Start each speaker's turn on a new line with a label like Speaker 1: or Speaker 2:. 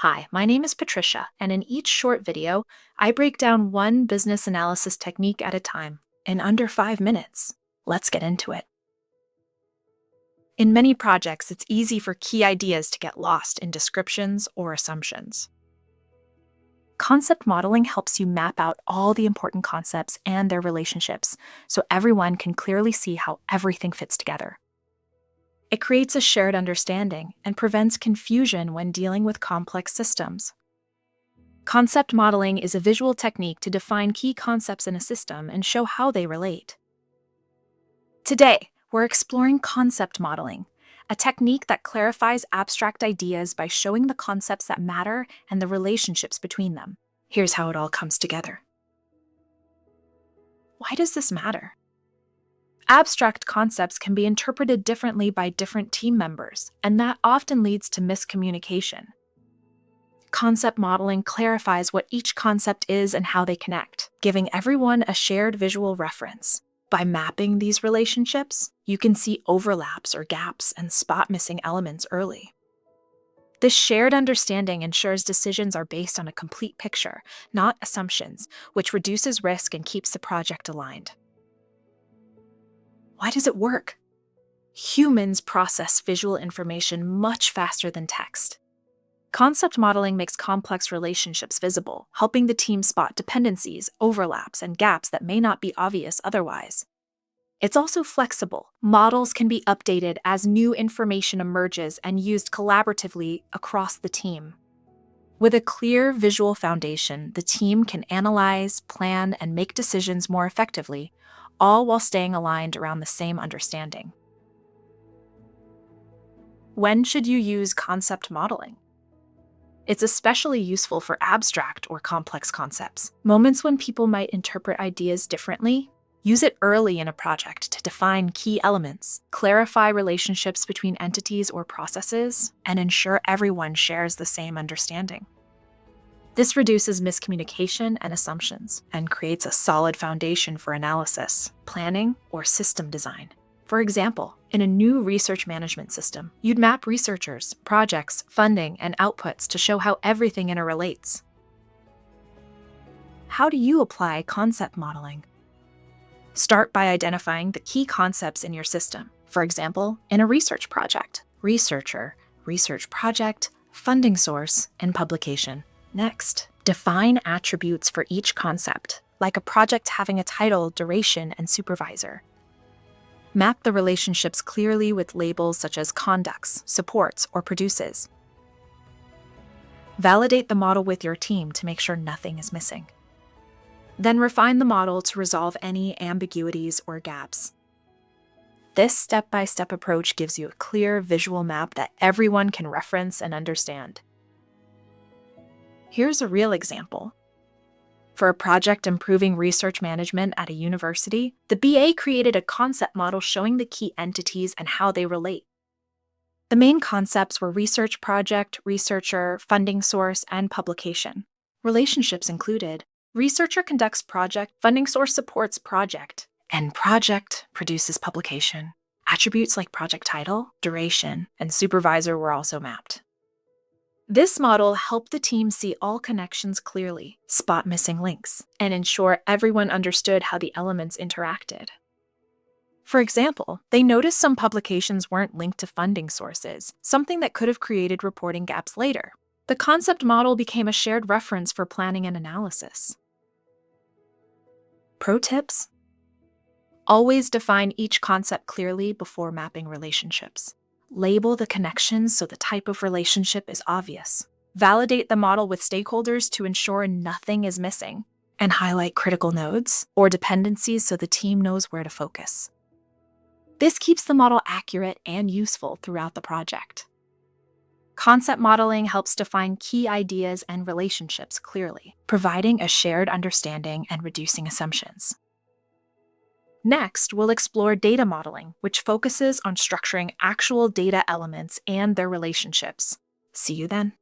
Speaker 1: Hi, my name is Patricia, and in each short video, I break down one business analysis technique at a time in under 5 minutes. Let's get into it. In many projects, it's easy for key ideas to get lost in descriptions or assumptions. Concept modeling helps you map out all the important concepts and their relationships so everyone can clearly see how everything fits together. It creates a shared understanding and prevents confusion when dealing with complex systems. Concept modeling is a visual technique to define key concepts in a system and show how they relate. Today, we're exploring concept modeling, a technique that clarifies abstract ideas by showing the concepts that matter and the relationships between them. Here's how it all comes together. Why does this matter? Abstract concepts can be interpreted differently by different team members, and that often leads to miscommunication. Concept modeling clarifies what each concept is and how they connect, giving everyone a shared visual reference. By mapping these relationships, you can see overlaps or gaps and spot missing elements early. This shared understanding ensures decisions are based on a complete picture, not assumptions, which reduces risk and keeps the project aligned. Why does it work? Humans process visual information much faster than text. Concept modeling makes complex relationships visible, helping the team spot dependencies, overlaps, and gaps that may not be obvious otherwise. It's also flexible. Models can be updated as new information emerges and used collaboratively across the team. With a clear visual foundation, the team can analyze, plan, and make decisions more effectively, all while staying aligned around the same understanding. When should you use concept modeling? It's especially useful for abstract or complex concepts, moments when people might interpret ideas differently. Use it early in a project to define key elements, clarify relationships between entities or processes, and ensure everyone shares the same understanding. This reduces miscommunication and assumptions and creates a solid foundation for analysis, planning, or system design. For example, in a new research management system, you'd map researchers, projects, funding, and outputs to show how everything interrelates. How do you apply concept modeling? Start by identifying the key concepts in your system. For example, in a research project, researcher, research project, funding source, and publication. Next, define attributes for each concept, like a project having a title, duration, and supervisor. Map the relationships clearly with labels such as conducts, supports, or produces. Validate the model with your team to make sure nothing is missing. Then refine the model to resolve any ambiguities or gaps. This step-by-step approach gives you a clear visual map that everyone can reference and understand. Here's a real example. For a project improving research management at a university, the BA created a concept model showing the key entities and how they relate. The main concepts were research project, researcher, funding source, and publication. Relationships included researcher conducts project, funding source supports project, and project produces publication. Attributes like project title, duration, and supervisor were also mapped. This model helped the team see all connections clearly, spot missing links, and ensure everyone understood how the elements interacted. For example, they noticed some publications weren't linked to funding sources, something that could have created reporting gaps later. The concept model became a shared reference for planning and analysis. Pro tips: always define each concept clearly before mapping relationships. Label the connections so the type of relationship is obvious. Validate the model with stakeholders to ensure nothing is missing. And highlight critical nodes or dependencies so the team knows where to focus. This keeps the model accurate and useful throughout the project. Concept modeling helps define key ideas and relationships clearly, providing a shared understanding and reducing assumptions. Next, we'll explore data modeling, which focuses on structuring actual data elements and their relationships. See you then.